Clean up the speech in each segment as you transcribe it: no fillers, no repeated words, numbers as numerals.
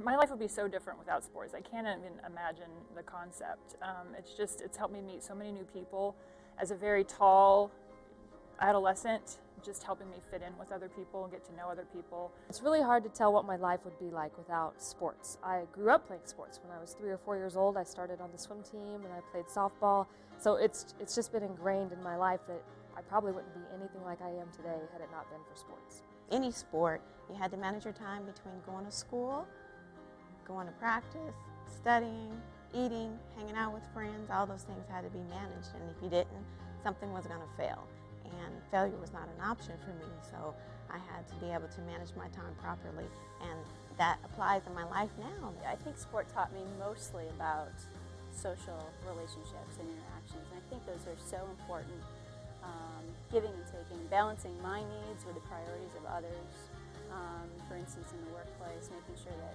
My life would be so different without sports. I can't even imagine the concept. It's helped me meet so many new people. As a very tall adolescent, just helping me fit in with other people and get to know other people. It's really hard to tell what my life would be like without sports. I grew up playing sports. When I was 3 or 4 years old, I started on the swim team and I played softball. So it's just been ingrained in my life that I probably wouldn't be anything like I am today had it not been for sports. Any sport, you had to manage your time between going to school, going to practice, studying, eating, hanging out with friends. All those things had to be managed, and if you didn't, something was going to fail. And failure was not an option for me, so I had to be able to manage my time properly, and that applies in my life now. I think sport taught me mostly about social relationships and interactions, and I think those are so important. Giving and taking, balancing my needs with the priorities of others. For instance, in the workplace, making sure that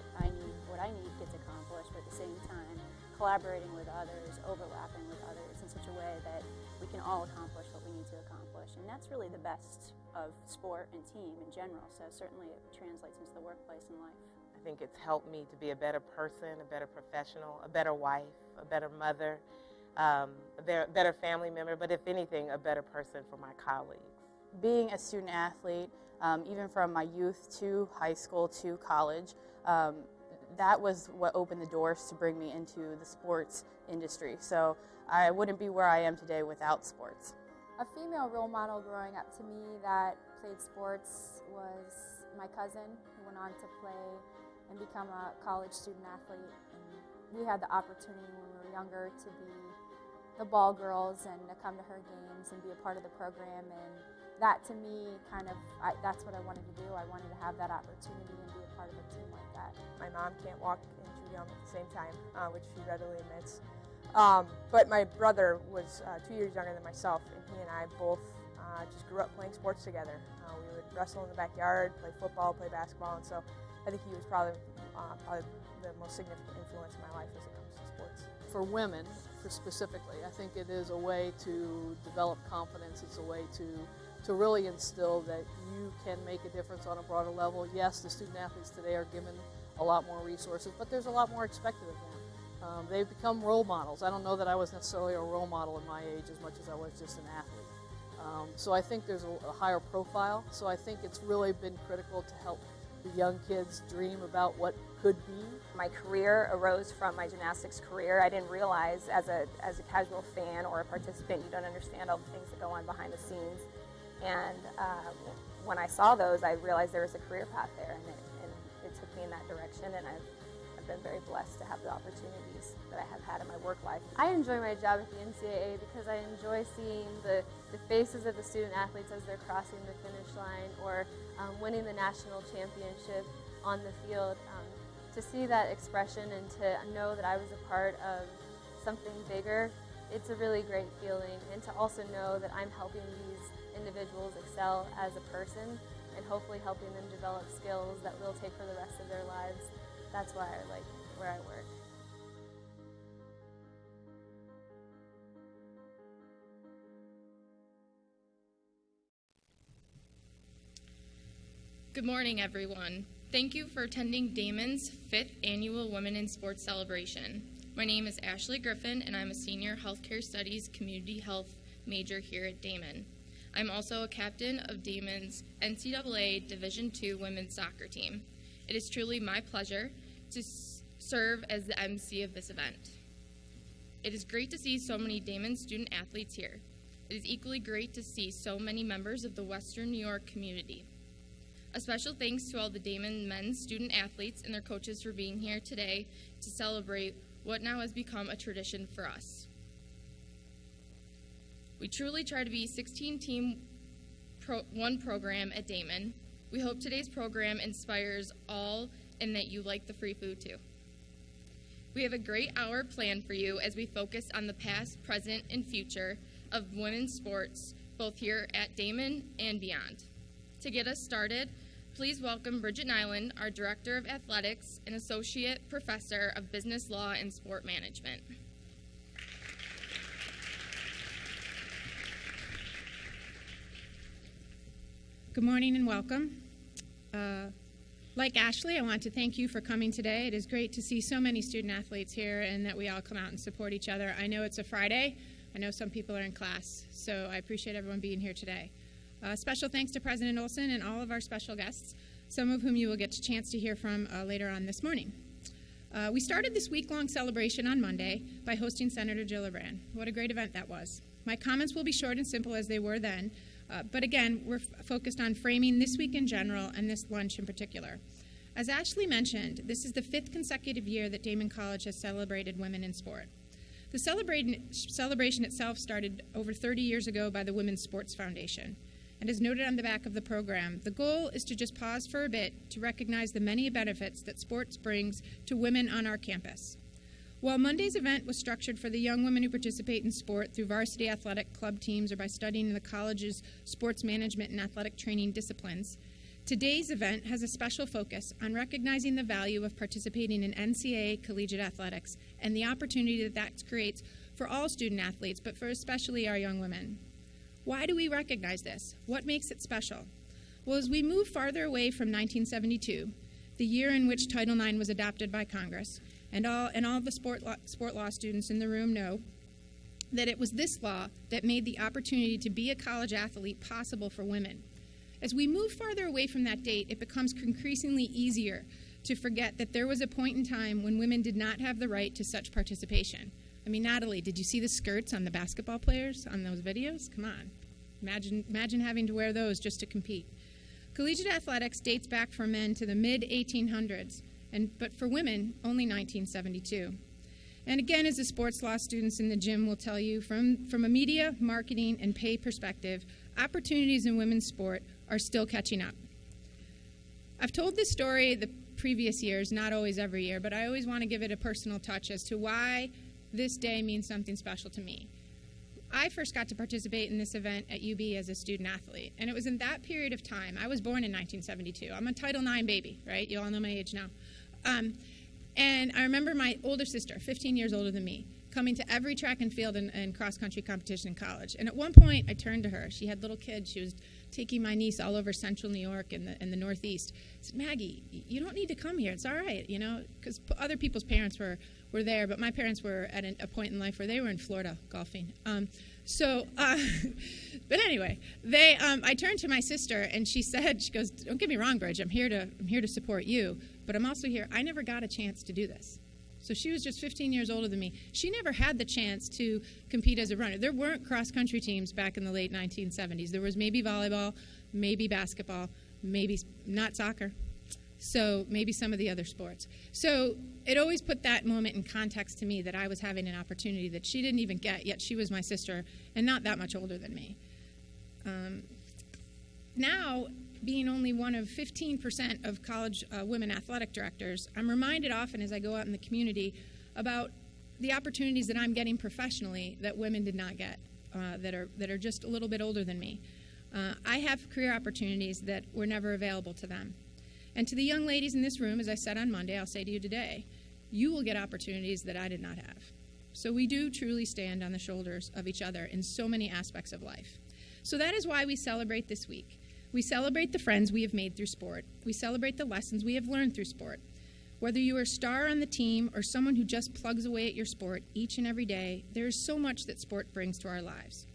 what I need gets accomplished, but at the same time, collaborating with others, overlapping with others in such a way that we can all accomplish what we need to accomplish. And that's really the best of sport and team in general, so certainly it translates into the workplace and life. I think it's helped me to be a better person, a better professional, a better wife, a better mother, a better family member, but if anything, a better person for my colleagues. Being a student athlete, even from my youth to high school to college, that was what opened the doors to bring me into the sports industry. So I wouldn't be where I am today without sports. A female role model growing up to me that played sports was my cousin, who went on to play and become a college student athlete. And we had the opportunity when we were younger to be the ball girls and to come to her games and be a part of the program, and that to me that's what I wanted to do. I wanted to have that opportunity and be a part of a team like that. My mom can't walk and chew gum at the same time, which she readily admits. But my brother was 2 years younger than myself, and he and I both just grew up playing sports together. We would wrestle in the backyard, play football, play basketball, and so I think he was probably the most significant influence in my life as it comes to sports. For women, specifically, I think it is a way to develop confidence. It's a way to really instill that you can make a difference on a broader level. Yes, the student athletes today are given a lot more resources, but there's a lot more expected of them. They've become role models. I don't know that I was necessarily a role model in my age as much as I was just an athlete. So I think there's a higher profile. So I think it's really been critical to help the young kids dream about what could be. My career arose from my gymnastics career. I didn't realize as a casual fan or a participant, you don't understand all the things that go on behind the scenes. And when I saw those, I realized there was a career path there, and it took me in that direction, and I've been very blessed to have the opportunities that I have had in my work life. I enjoy my job at the NCAA because I enjoy seeing the faces of the student athletes as they're crossing the finish line or winning the national championship on the field. To see that expression and to know that I was a part of something bigger, it's a really great feeling. And to also know that I'm helping these individuals excel as a person and hopefully helping them develop skills that they'll take for the rest of their lives. That's why I like where I work. Good morning, everyone. Thank you for attending Damon's 5th Annual Women in Sports Celebration. My name is Ashley Griffin, and I'm a Senior Healthcare Studies Community Health major here at Damon. I'm also a captain of Damon's NCAA Division II women's soccer team. It is truly my pleasure to serve as the MC of this event. It is great to see so many Damon student athletes here. It is equally great to see so many members of the Western New York community. A special thanks to all the Damon men's student athletes and their coaches for being here today to celebrate what now has become a tradition for us. We truly try to be 16-team one program at Damon. We hope today's program inspires all and that you like the free food too. We have a great hour planned for you as we focus on the past, present, and future of women's sports, both here at Damon and beyond. To get us started, please welcome Bridget Nyland, our Director of Athletics and Associate Professor of Business Law and Sport Management. Good morning and welcome. Like Ashley, I want to thank you for coming today. It is great to see so many student athletes here and that we all come out and support each other. I know it's a Friday. I know some people are in class, so I appreciate everyone being here today. Special thanks to President Olson and all of our special guests, some of whom you will get a chance to hear from later on this morning. We started this week-long celebration on Monday by hosting Senator Gillibrand. What a great event that was. My comments will be short and simple as they were then, but again, we're focused on framing this week in general and this lunch in particular. As Ashley mentioned, this is the 5th consecutive year that Damon College has celebrated women in sport. The celebration itself started over 30 years ago by the Women's Sports Foundation. And as noted on the back of the program, the goal is to just pause for a bit to recognize the many benefits that sports brings to women on our campus. While Monday's event was structured for the young women who participate in sport through varsity athletic club teams or by studying in the college's sports management and athletic training disciplines, today's event has a special focus on recognizing the value of participating in NCAA collegiate athletics and the opportunity that creates for all student athletes, but for especially our young women. Why do we recognize this? What makes it special? Well, as we move farther away from 1972, the year in which Title IX was adopted by Congress, and all the sport law students in the room know that it was this law that made the opportunity to be a college athlete possible for women. As we move farther away from that date, it becomes increasingly easier to forget that there was a point in time when women did not have the right to such participation. I mean, Natalie, did you see the skirts on the basketball players on those videos? Come on. Imagine having to wear those just to compete. Collegiate athletics dates back for men to the mid-1800s, but for women, only 1972. And again, as the sports law students in the gym will tell you, from a media, marketing, and pay perspective, opportunities in women's sport are still catching up. I've told this story the previous years, not always every year, but I always want to give it a personal touch as to why this day means something special to me. I first got to participate in this event at UB as a student athlete, and it was in that period of time. I was born in 1972. I'm a Title IX baby, right? You all know my age now. And I remember my older sister, 15 years older than me, coming to every track and field and cross-country competition in college. And at one point, I turned to her. She had little kids. She was taking my niece all over central New York and the Northeast. I said, Maggie, you don't need to come here. It's all right, you know, because other people's parents were there, but my parents were at a point in life where they were in Florida golfing. But anyway, I turned to my sister, and she goes, don't get me wrong, Bridge, I'm here to support you, but I'm also here. I never got a chance to do this. So she was just 15 years older than me. She never had the chance to compete as a runner. There weren't cross-country teams back in the late 1970s. There was maybe volleyball, maybe basketball, maybe not soccer, so maybe some of the other sports. So it always put that moment in context to me that I was having an opportunity that she didn't even get, yet she was my sister and not that much older than me. Now, being only one of 15% of college women athletic directors, I'm reminded often as I go out in the community about the opportunities that I'm getting professionally that women did not get, that are just a little bit older than me. I have career opportunities that were never available to them. And to the young ladies in this room, as I said on Monday, I'll say to you today, you will get opportunities that I did not have. So we do truly stand on the shoulders of each other in so many aspects of life. So that is why we celebrate this week. We celebrate the friends we have made through sport. We celebrate the lessons we have learned through sport. Whether you are a star on the team or someone who just plugs away at your sport each and every day, there is so much that sport brings to our lives.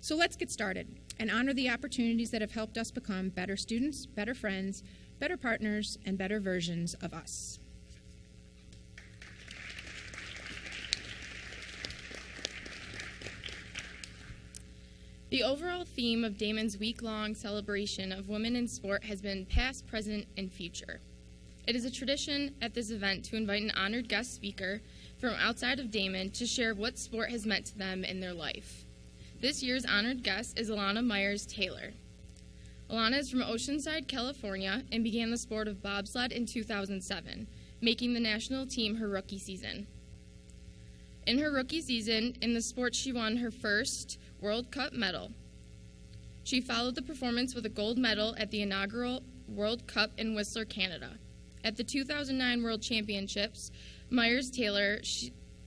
So let's get started and honor the opportunities that have helped us become better students, better friends, better partners, and better versions of us. The overall theme of Damon's week-long celebration of women in sport has been past, present, and future. It is a tradition at this event to invite an honored guest speaker from outside of Damon to share what sport has meant to them in their life. This year's honored guest is Alana Myers-Taylor. Alana is from Oceanside, California, and began the sport of bobsled in 2007, making the national team her rookie season. In her rookie season, in the sport, she won her first World Cup medal. She followed the performance with a gold medal at the inaugural World Cup in Whistler, Canada. At the 2009 World Championships, Myers-Taylor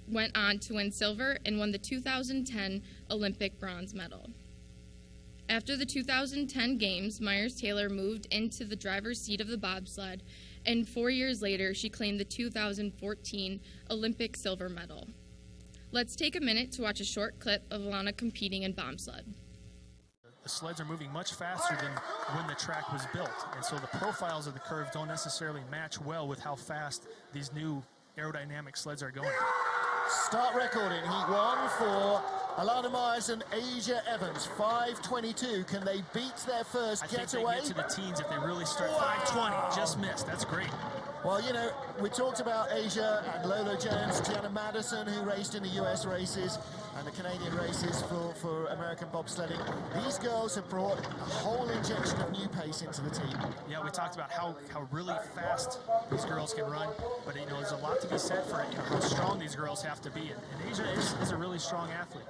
went on to win silver and won the 2010 Olympic bronze medal. After the 2010 Games, Myers-Taylor moved into the driver's seat of the bobsled and 4 years later, she claimed the 2014 Olympic silver medal. Let's take a minute to watch a short clip of Alana competing in bobsled. The sleds are moving much faster than when the track was built, and so the profiles of the curve don't necessarily match well with how fast these new aerodynamic sleds are going. Start record in Heat 1 for Alana Myers and Asia Evans, 5:22. Can they beat their first getaway? I think they get to the teens if they really start. 5:20, just missed. That's great. Well, you know, we talked about Asia and Lolo Jones, Gianna Madison, who raced in the US races and the Canadian races for American bobsledding. These girls have brought a whole injection of new pace into the team. Yeah, we talked about how really fast these girls can run, but you know, there's a lot to be said for how strong these girls have to be, and Asia is a really strong athlete.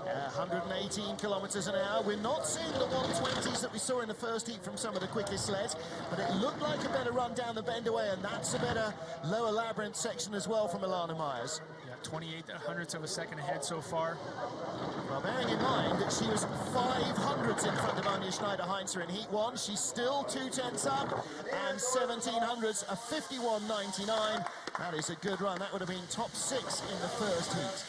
118 kilometers an hour. We're not seeing the 120s that we saw in the first heat from some of the quickest sleds, but it looked like a better run down the bend away, and that's a better lower labyrinth section as well from Alana Myers. Yeah, 28 hundredths of a second ahead so far. Well, bearing in mind that she was 500ths in front of Anya Schneider-Heinzer in Heat 1, she's still 2/10 up, and 1700ths, a 51.99. That is a good run. That would have been top 6 in the first heat.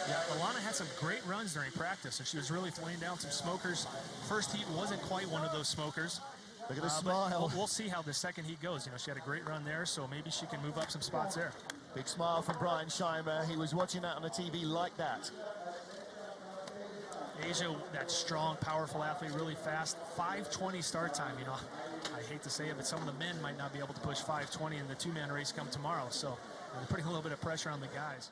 Yeah, Alana had some great runs during practice, and she was really laying down some smokers. First heat wasn't quite one of those smokers. Look at the smile. We'll see how the second heat goes. You know, she had a great run there, so maybe she can move up some spots there. Big smile from Brian Scheimer. He was watching that on the TV like that. Asia, that strong, powerful athlete, really fast. 5:20 start time, you know. I hate to say it, but some of the men might not be able to push 5:20 in the two-man race come tomorrow, so they're putting a little bit of pressure on the guys.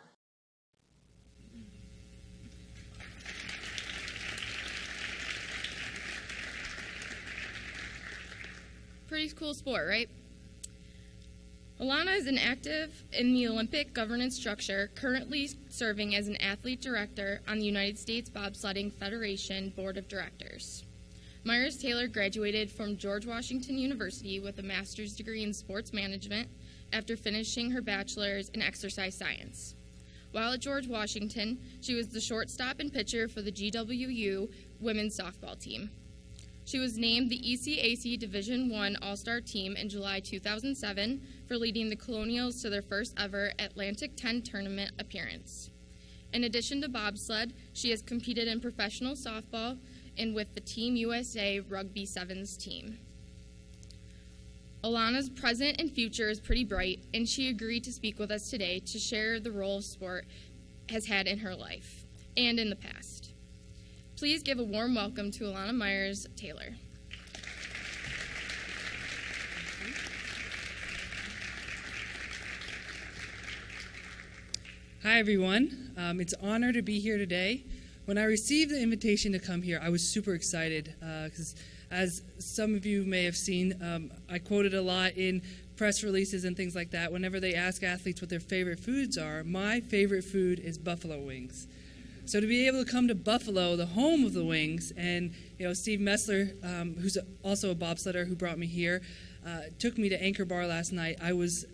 Pretty cool sport, right? Alana is an active in the Olympic governance structure, currently serving as an athlete director on the United States Bobsledding Federation Board of Directors. Myers Taylor graduated from George Washington University with a master's degree in sports management after finishing her bachelor's in exercise science. While at George Washington, she was the shortstop and pitcher for the GWU women's softball team. She was named the ECAC Division I All-Star Team in July 2007 for leading the Colonials to their first ever Atlantic 10 tournament appearance. In addition to bobsled, she has competed in professional softball and with the Team USA Rugby Sevens team. Alana's present and future is pretty bright, and she agreed to speak with us today to share the role sport has had in her life and in the past. Please give a warm welcome to Alana Myers Taylor. Hi, everyone. It's an honor to be here today. When I received the invitation to come here, I was super excited because, as some of you may have seen, I quoted a lot in press releases and things like that. Whenever they ask athletes what their favorite foods are, my favorite food is buffalo wings. So to be able to come to Buffalo, the home of the wings, and Steve Messler, who's also a bobsledder who brought me here, took me to Anchor Bar last night. I was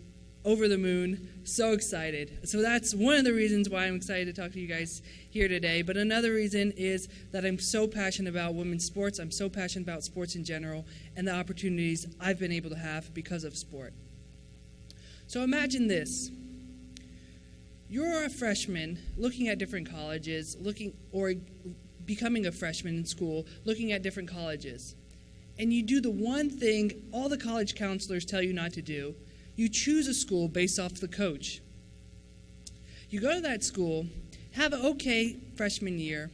over the moon, so excited. So that's one of the reasons why I'm excited to talk to you guys here today. But another reason is that I'm so passionate about women's sports. I'm so passionate about sports in general and the opportunities I've been able to have because of sport. So imagine this. You're a freshman looking at different colleges, or becoming a freshman in school, looking at different colleges. And you do the one thing all the college counselors tell you not to do. You choose a school based off the coach. You go to that school, have an okay freshman year,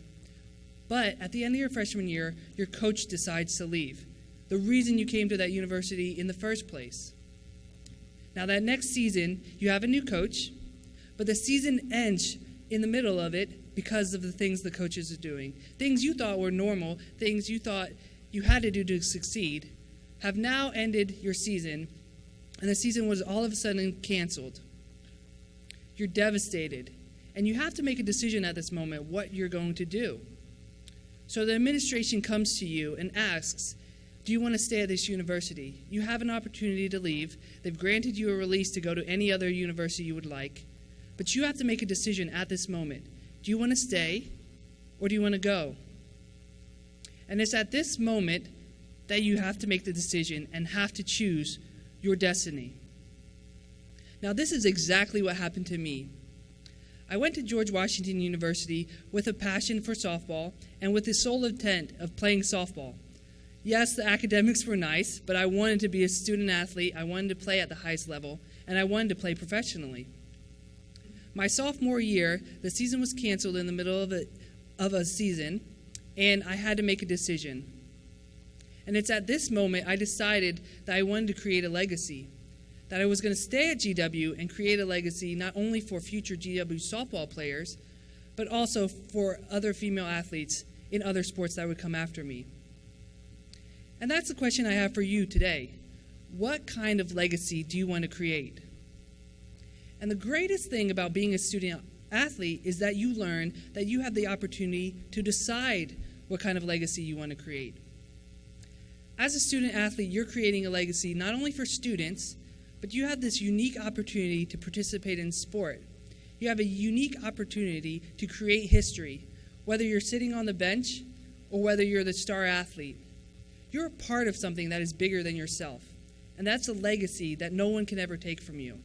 but at the end of your freshman year, your coach decides to leave. The reason you came to that university in the first place. Now that next season, you have a new coach, but the season ends in the middle of it because of the things the coaches are doing. Things you thought were normal, things you thought you had to do to succeed, have now ended your season, and the season was all of a sudden canceled. You're devastated, and you have to make a decision at this moment what you're going to do. So the administration comes to you and asks, do you want to stay at this university? You have an opportunity to leave. They've granted you a release to go to any other university you would like. But you have to make a decision at this moment. Do you want to stay or do you want to go? And it's at this moment that you have to make the decision and have to choose your destiny. Now, this is exactly what happened to me. I went to George Washington University with a passion for softball and with the sole intent of playing softball. Yes, the academics were nice, but I wanted to be a student athlete, I wanted to play at the highest level, and I wanted to play professionally. My sophomore year, the season was canceled in the middle of a season, and I had to make a decision. And it's at this moment I decided that I wanted to create a legacy, that I was going to stay at GW and create a legacy not only for future GW softball players, but also for other female athletes in other sports that would come after me. And that's the question I have for you today. What kind of legacy do you want to create? And the greatest thing about being a student athlete is that you learn that you have the opportunity to decide what kind of legacy you want to create. As a student athlete, you're creating a legacy not only for students, but you have this unique opportunity to participate in sport. You have a unique opportunity to create history, whether you're sitting on the bench or whether you're the star athlete. You're a part of something that is bigger than yourself, and that's a legacy that no one can ever take from you.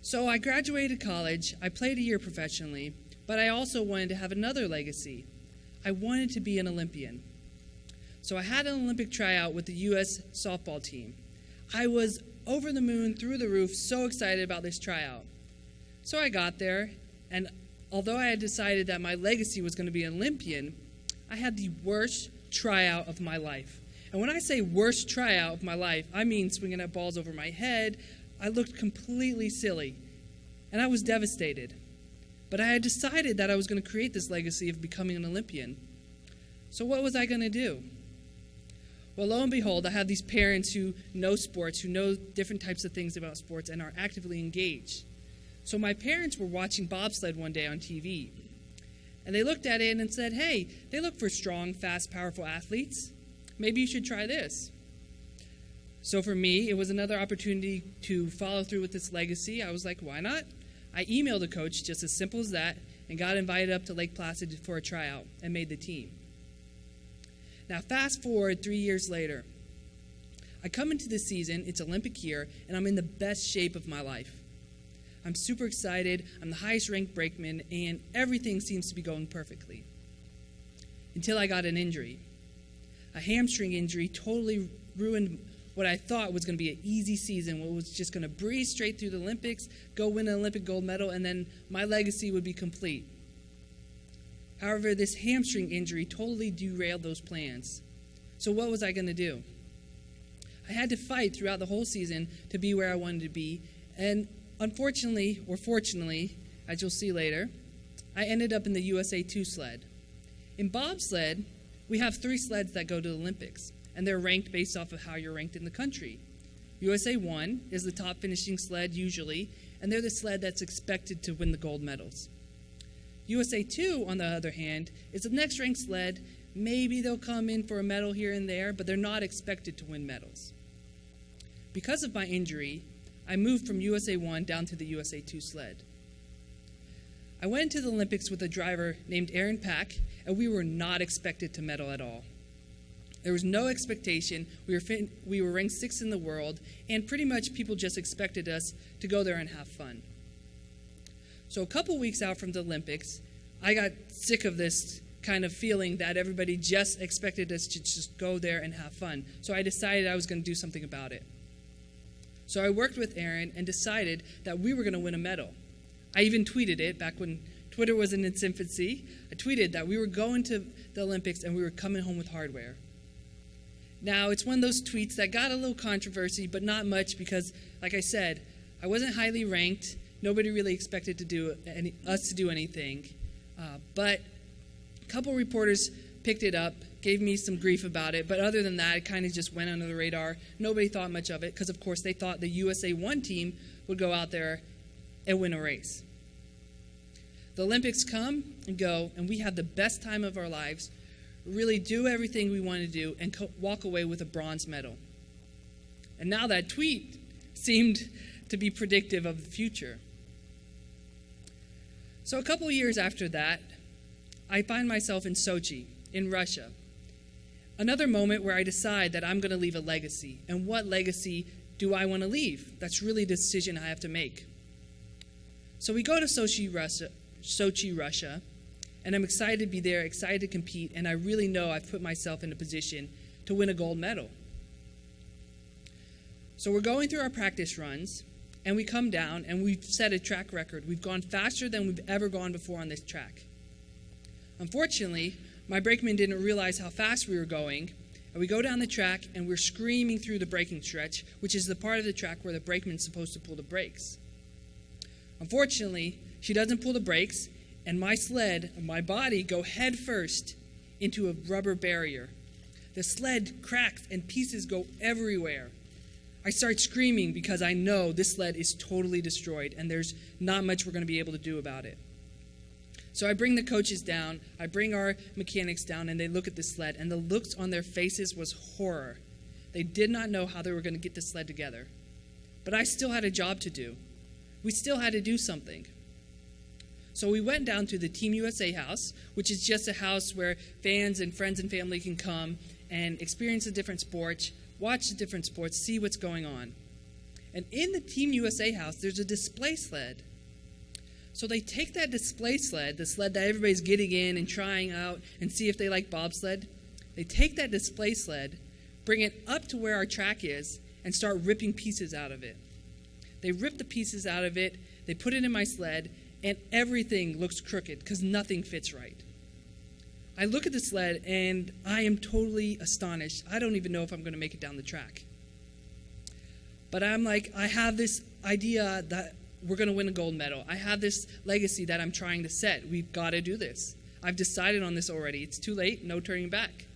So I graduated college, I played a year professionally, but I also wanted to have another legacy. I wanted to be an Olympian. So I had an Olympic tryout with the U.S. softball team. I was over the moon, through the roof, so excited about this tryout. So I got there, and although I had decided that my legacy was going to be an Olympian, I had the worst tryout of my life. And when I say worst tryout of my life, I mean swinging at balls over my head. I looked completely silly, and I was devastated. But I had decided that I was going to create this legacy of becoming an Olympian. So what was I going to do? Well, lo and behold, I have these parents who know sports, who know different types of things about sports, and are actively engaged. So my parents were watching bobsled one day on TV, and they looked at it and said, hey, they look for strong, fast, powerful athletes. Maybe you should try this. So for me, it was another opportunity to follow through with this legacy. I was like, why not? I emailed the coach, just as simple as that, and got invited up to Lake Placid for a tryout and made the team. Now, fast forward 3 years later. I come into this season, it's Olympic year, and I'm in the best shape of my life. I'm super excited, I'm the highest ranked brakeman, and everything seems to be going perfectly. Until I got an injury. A hamstring injury totally ruined what I thought was going to be an easy season, what was just going to breeze straight through the Olympics, go win an Olympic gold medal, and then my legacy would be complete. However, this hamstring injury totally derailed those plans. So what was I going to do? I had to fight throughout the whole season to be where I wanted to be, and unfortunately, or fortunately, as you'll see later, I ended up in the USA 2 sled. In bobsled, we have 3 sleds that go to the Olympics, and they're ranked based off of how you're ranked in the country. USA 1 is the top finishing sled usually, and they're the sled that's expected to win the gold medals. USA 2, on the other hand, is the next ranked sled. Maybe they'll come in for a medal here and there, but they're not expected to win medals. Because of my injury, I moved from USA 1 down to the USA 2 sled. I went to the Olympics with a driver named Aaron Pack, and we were not expected to medal at all. There was no expectation. We were ranked 6th in the world, and pretty much people just expected us to go there and have fun. So a couple weeks out from the Olympics, I got sick of this kind of feeling that everybody just expected us to just go there and have fun. So I decided I was going to do something about it. So I worked with Aaron and decided that we were going to win a medal. I even tweeted it back when Twitter was in its infancy. I tweeted that we were going to the Olympics and we were coming home with hardware. Now, it's one of those tweets that got a little controversy, but not much because, like I said, I wasn't highly ranked. Nobody really expected us to do anything. But a couple reporters picked it up, gave me some grief about it, but other than that, it kind of just went under the radar. Nobody thought much of it because, of course, they thought the USA 1 team would go out there and win a race. The Olympics come and go, and we have the best time of our lives, really do everything we want to do, and walk away with a bronze medal. And now that tweet seemed to be predictive of the future. So a couple years after that, I find myself in Sochi, in Russia. Another moment where I decide that I'm going to leave a legacy. And what legacy do I want to leave? That's really the decision I have to make. So we go to Sochi, Russia, and I'm excited to be there, excited to compete, and I really know I've put myself in a position to win a gold medal. So we're going through our practice runs, and we come down, and we've set a track record. We've gone faster than we've ever gone before on this track. Unfortunately, my brakeman didn't realize how fast we were going, and we go down the track, and we're screaming through the braking stretch, which is the part of the track where the brakeman's supposed to pull the brakes. Unfortunately, she doesn't pull the brakes, and my sled and my body go head first into a rubber barrier. The sled cracks, and pieces go everywhere. I start screaming because I know this sled is totally destroyed, and there's not much we're going to be able to do about it. So I bring the coaches down, I bring our mechanics down, and they look at the sled, and the looks on their faces was horror. They did not know how they were going to get the sled together. But I still had a job to do. We still had to do something. So we went down to the Team USA house, which is just a house where fans and friends and family can come and experience the different sports, watch the different sports, see what's going on. And in the Team USA house, there's a display sled. So they take that display sled, the sled that everybody's getting in and trying out and see if they like bobsled. They take that display sled, bring it up to where our track is, and start ripping pieces out of it. They rip the pieces out of it, they put it in my sled, and everything looks crooked because nothing fits right. I look at the sled and I am totally astonished. I don't even know if I'm going to make it down the track. But I'm like, I have this idea that we're going to win a gold medal. I have this legacy that I'm trying to set. We've got to do this. I've decided on this already. It's too late, no turning back.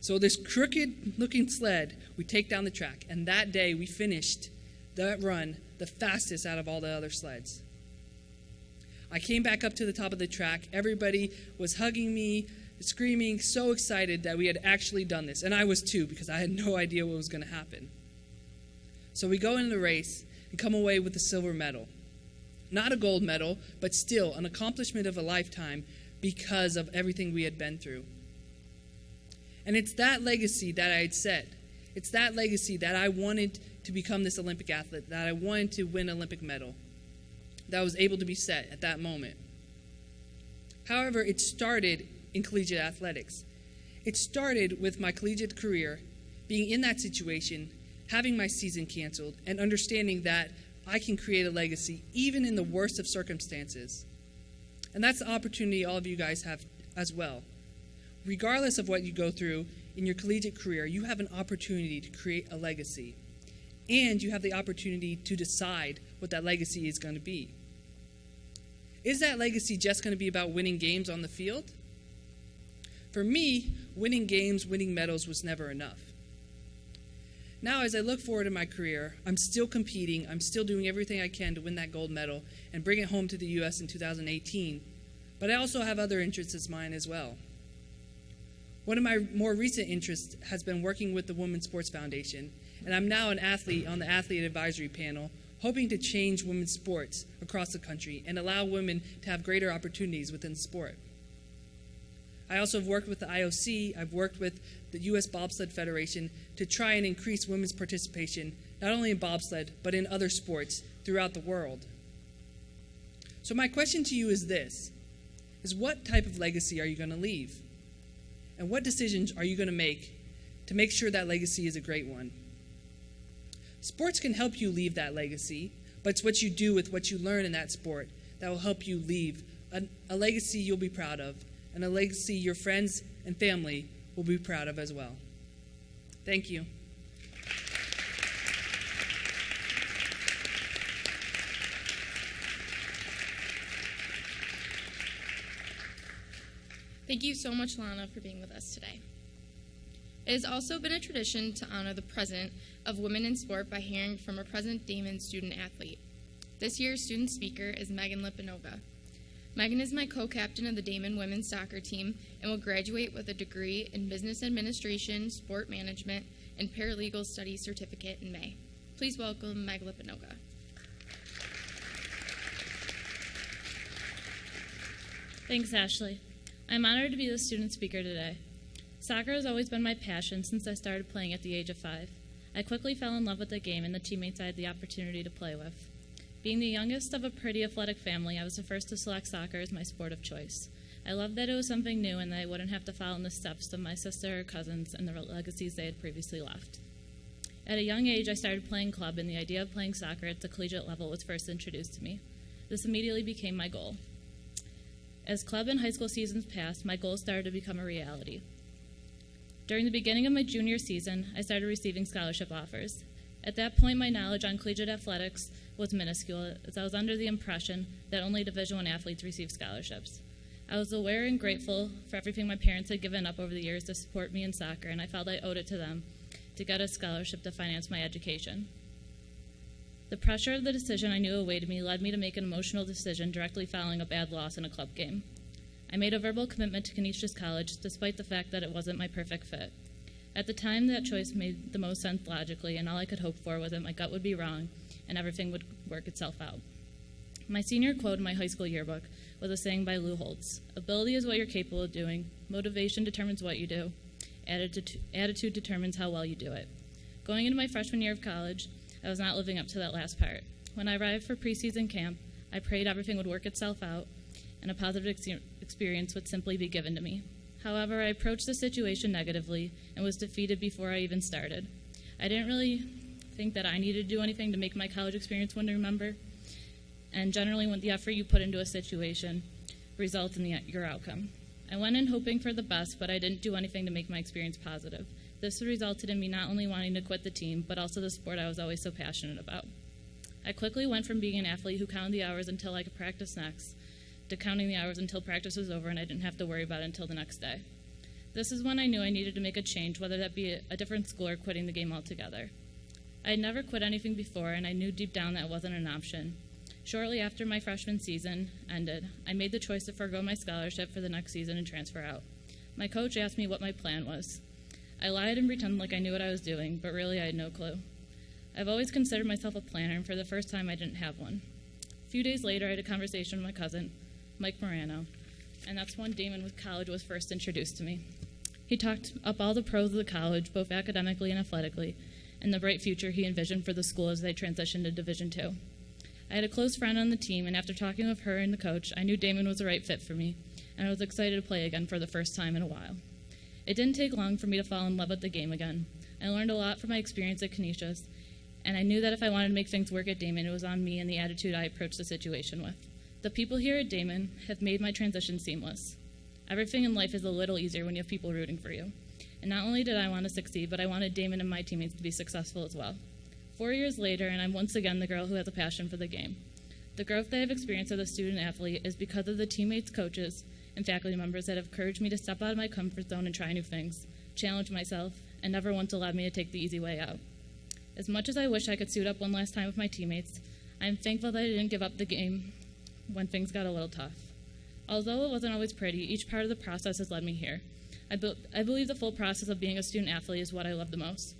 So this crooked-looking sled, we take down the track. And that day, we finished that run the fastest out of all the other sleds. I came back up to the top of the track. Everybody was hugging me, screaming, so excited that we had actually done this. And I was too, because I had no idea what was going to happen. So we go into the race and come away with a silver medal. Not a gold medal, but still an accomplishment of a lifetime because of everything we had been through. And it's that legacy that I had set. It's that legacy that I wanted to become this Olympic athlete, that I wanted to win an Olympic medal, that was able to be set at that moment. However, it started in collegiate athletics. It started with my collegiate career, being in that situation, having my season canceled, and understanding that I can create a legacy even in the worst of circumstances. And that's the opportunity all of you guys have as well. Regardless of what you go through in your collegiate career, you have an opportunity to create a legacy. And you have the opportunity to decide what that legacy is going to be. Is that legacy just going to be about winning games on the field? For me, winning games, winning medals was never enough. Now, as I look forward in my career, I'm still competing. I'm still doing everything I can to win that gold medal and bring it home to the U.S. in 2018. But I also have other interests as mine as well. One of my more recent interests has been working with the Women's Sports Foundation, and I'm now an athlete on the Athlete Advisory Panel, hoping to change women's sports across the country and allow women to have greater opportunities within sport. I also have worked with the IOC, I've worked with the U.S. Bobsled Federation to try and increase women's participation, not only in bobsled, but in other sports throughout the world. So my question to you is this, is what type of legacy are you going to leave? And what decisions are you going to make sure that legacy is a great one? Sports can help you leave that legacy, but it's what you do with what you learn in that sport that will help you leave a legacy you'll be proud of, and a legacy your friends and family will be proud of as well. Thank you. Thank you so much, Lana, for being with us today. It has also been a tradition to honor the present of women in sport by hearing from a present Damon student athlete. This year's student speaker is Megan Lipinoga. Megan is my co-captain of the Damon women's soccer team and will graduate with a degree in business administration, sport management, and paralegal studies certificate in May. Please welcome Meg Lipinoga. Thanks, Ashley. I'm honored to be the student speaker today. Soccer has always been my passion since I started playing at the age of 5. I quickly fell in love with the game and the teammates I had the opportunity to play with. Being the youngest of a pretty athletic family, I was the first to select soccer as my sport of choice. I loved that it was something new and that I wouldn't have to follow in the steps of my sister or cousins and the legacies they had previously left. At a young age, I started playing club, and the idea of playing soccer at the collegiate level was first introduced to me. This immediately became my goal. As club and high school seasons passed, my goals started to become a reality. During the beginning of my junior season, I started receiving scholarship offers. At that point, my knowledge on collegiate athletics was minuscule, as I was under the impression that only Division I athletes received scholarships. I was aware and grateful for everything my parents had given up over the years to support me in soccer, and I felt I owed it to them to get a scholarship to finance my education. The pressure of the decision I knew awaited me led me to make an emotional decision directly following a bad loss in a club game. I made a verbal commitment to Canisius College, despite the fact that it wasn't my perfect fit. At the time, that choice made the most sense logically, and all I could hope for was that my gut would be wrong and everything would work itself out. My senior quote in my high school yearbook was a saying by Lou Holtz: "Ability is what you're capable of doing, motivation determines what you do, attitude determines how well you do it." Going into my freshman year of college, I was not living up to that last part. When I arrived for preseason camp, I prayed everything would work itself out and a positive experience would simply be given to me. However, I approached the situation negatively and was defeated before I even started. I didn't really think that I needed to do anything to make my college experience one to remember, and generally when the effort you put into a situation results in your outcome. I went in hoping for the best, but I didn't do anything to make my experience positive. This resulted in me not only wanting to quit the team, but also the sport I was always so passionate about. I quickly went from being an athlete who counted the hours until I could practice next, to counting the hours until practice was over and I didn't have to worry about it until the next day. This is when I knew I needed to make a change, whether that be a different school or quitting the game altogether. I had never quit anything before, and I knew deep down that wasn't an option. Shortly after my freshman season ended, I made the choice to forego my scholarship for the next season and transfer out. My coach asked me what my plan was. I lied and pretended like I knew what I was doing, but really I had no clue. I've always considered myself a planner, and for the first time I didn't have one. A few days later, I had a conversation with my cousin, Mike Morano, and that's when Damon with college was first introduced to me. He talked up all the pros of the college, both academically and athletically, and the bright future he envisioned for the school as they transitioned to Division II. I had a close friend on the team, and after talking with her and the coach, I knew Damon was the right fit for me, and I was excited to play again for the first time in a while. It didn't take long for me to fall in love with the game again. I learned a lot from my experience at Canisius, and I knew that if I wanted to make things work at Damon, it was on me and the attitude I approached the situation with. The people here at Damon have made my transition seamless. Everything in life is a little easier when you have people rooting for you. And not only did I want to succeed, but I wanted Damon and my teammates to be successful as well. 4 years later, and I'm once again the girl who has a passion for the game. The growth that I've experienced as a student athlete is because of the teammates, coaches, and faculty members that have encouraged me to step out of my comfort zone and try new things, challenge myself, and never once allowed me to take the easy way out. As much as I wish I could suit up one last time with my teammates, I am thankful that I didn't give up the game when things got a little tough. Although it wasn't always pretty, each part of the process has led me here. I believe the full process of being a student athlete is what I love the most.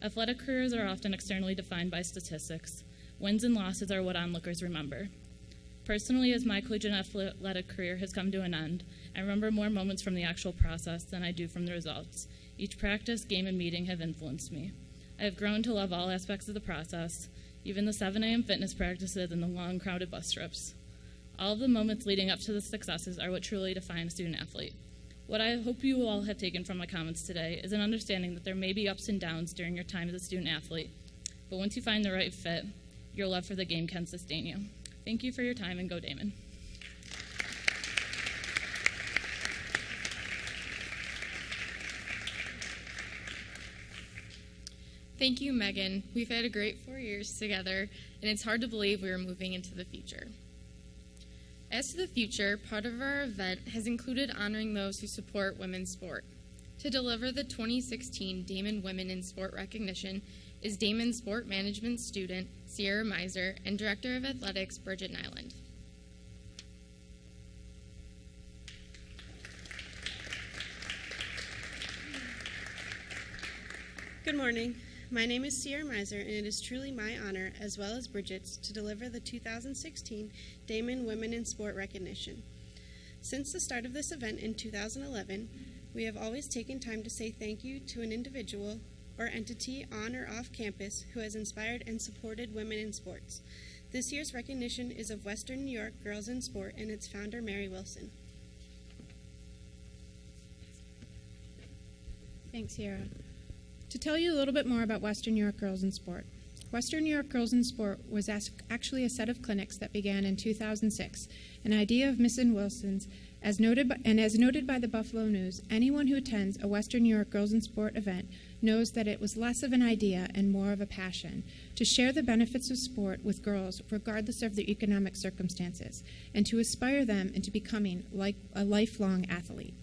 Athletic careers are often externally defined by statistics. Wins and losses are what onlookers remember. Personally, as my collegiate athletic career has come to an end, I remember more moments from the actual process than I do from the results. Each practice, game, and meeting have influenced me. I have grown to love all aspects of the process, even the 7 a.m. fitness practices and the long, crowded bus trips. All of the moments leading up to the successes are what truly define a student athlete. What I hope you all have taken from my comments today is an understanding that there may be ups and downs during your time as a student athlete, but once you find the right fit, your love for the game can sustain you. Thank you for your time, and go Damon. Thank you, Megan. We've had a great 4 years together, and it's hard to believe we are moving into the future. As to the future, part of our event has included honoring those who support women's sport. To deliver the 2016 Damon Women in Sport recognition is Damon Sport Management student Sierra Miser and Director of Athletics Bridget Nyland. Good morning. My name is Sierra Miser, and it is truly my honor, as well as Bridget's, to deliver the 2016 Damon Women in Sport recognition. Since the start of this event in 2011, we have always taken time to say thank you to an individual or entity on or off campus who has inspired and supported women in sports. This year's recognition is of Western New York Girls in Sport and its founder, Mary Wilson. Thanks, Sierra. To tell you a little bit more about Western New York Girls in Sport. Western New York Girls in Sport was actually a set of clinics that began in 2006, an idea of Mrs. Wilson's. As noted by the Buffalo News, anyone who attends a Western New York Girls in Sport event knows that it was less of an idea and more of a passion to share the benefits of sport with girls regardless of their economic circumstances and to aspire them into becoming like a lifelong athlete.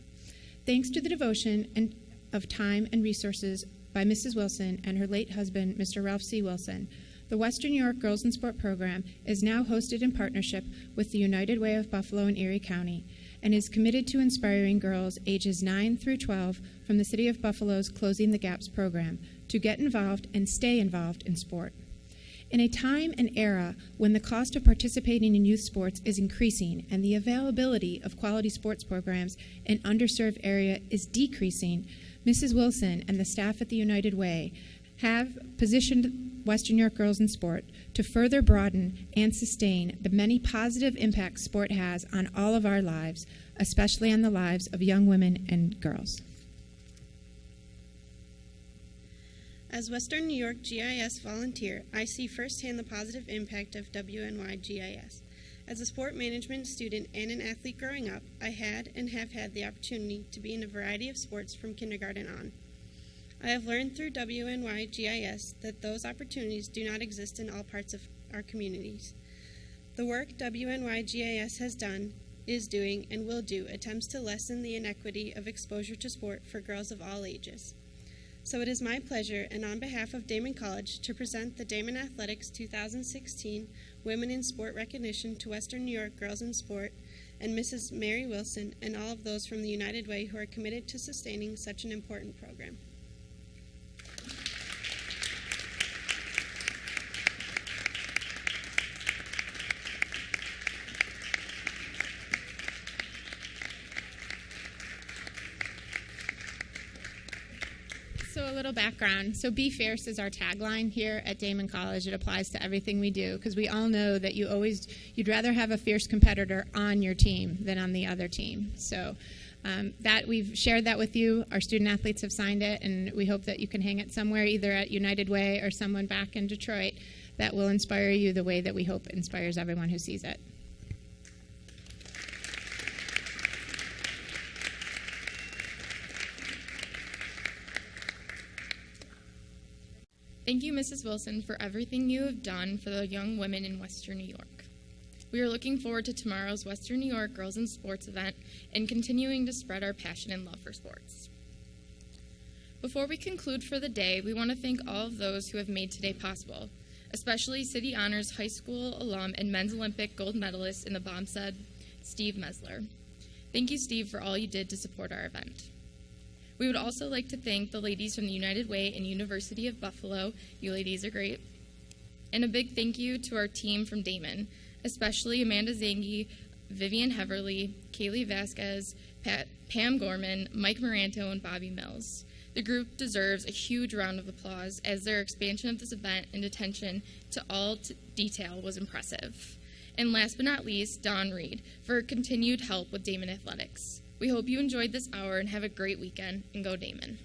Thanks to the devotion of time and resources by Mrs. Wilson and her late husband, Mr. Ralph C. Wilson, the Western New York Girls in Sport program is now hosted in partnership with the United Way of Buffalo and Erie County and is committed to inspiring girls ages 9 through 12 from the City of Buffalo's Closing the Gaps program to get involved and stay involved in sport. In a time and era when the cost of participating in youth sports is increasing and the availability of quality sports programs in underserved area is decreasing, Mrs. Wilson and the staff at the United Way have positioned Western New York Girls in Sport to further broaden and sustain the many positive impacts sport has on all of our lives, especially on the lives of young women and girls. As Western New York GIS volunteer, I see firsthand the positive impact of WNY GIS. As a sport management student and an athlete growing up, I had and have had the opportunity to be in a variety of sports from kindergarten on. I have learned through WNY GIS that those opportunities do not exist in all parts of our communities. The work WNY GIS has done, is doing, and will do attempts to lessen the inequity of exposure to sport for girls of all ages. So it is my pleasure, and on behalf of Damon College, to present the Damon Athletics 2016 Women in Sport Recognition to Western New York Girls in Sport and Mrs. Mary Wilson and all of those from the United Way who are committed to sustaining such an important program. So a little background. So be fierce is our tagline here at Damon College. It applies to everything we do because we all know that you'd rather have a fierce competitor on your team than on the other team. So that we've shared that with you. Our student athletes have signed it, and we hope that you can hang it somewhere, either at United Way or someone back in Detroit, that will inspire you the way that we hope inspires everyone who sees it. Thank you, Mrs. Wilson, for everything you have done for the young women in Western New York. We are looking forward to tomorrow's Western New York Girls in Sports event and continuing to spread our passion and love for sports. Before we conclude for the day, we want to thank all of those who have made today possible, especially City Honors High School alum and Men's Olympic gold medalist in the bobsled, Steve Mesler. Thank you, Steve, for all you did to support our event. We would also like to thank the ladies from the United Way and University of Buffalo. You ladies are great. And a big thank you to our team from Damon, especially Amanda Zangi, Vivian Heverly, Kaylee Vasquez, Pam Gorman, Mike Moranto, and Bobby Mills. The group deserves a huge round of applause as their expansion of this event and attention to all detail was impressive. And last but not least, Dawn Reed for her continued help with Damon Athletics. We hope you enjoyed this hour and have a great weekend, and go Damon.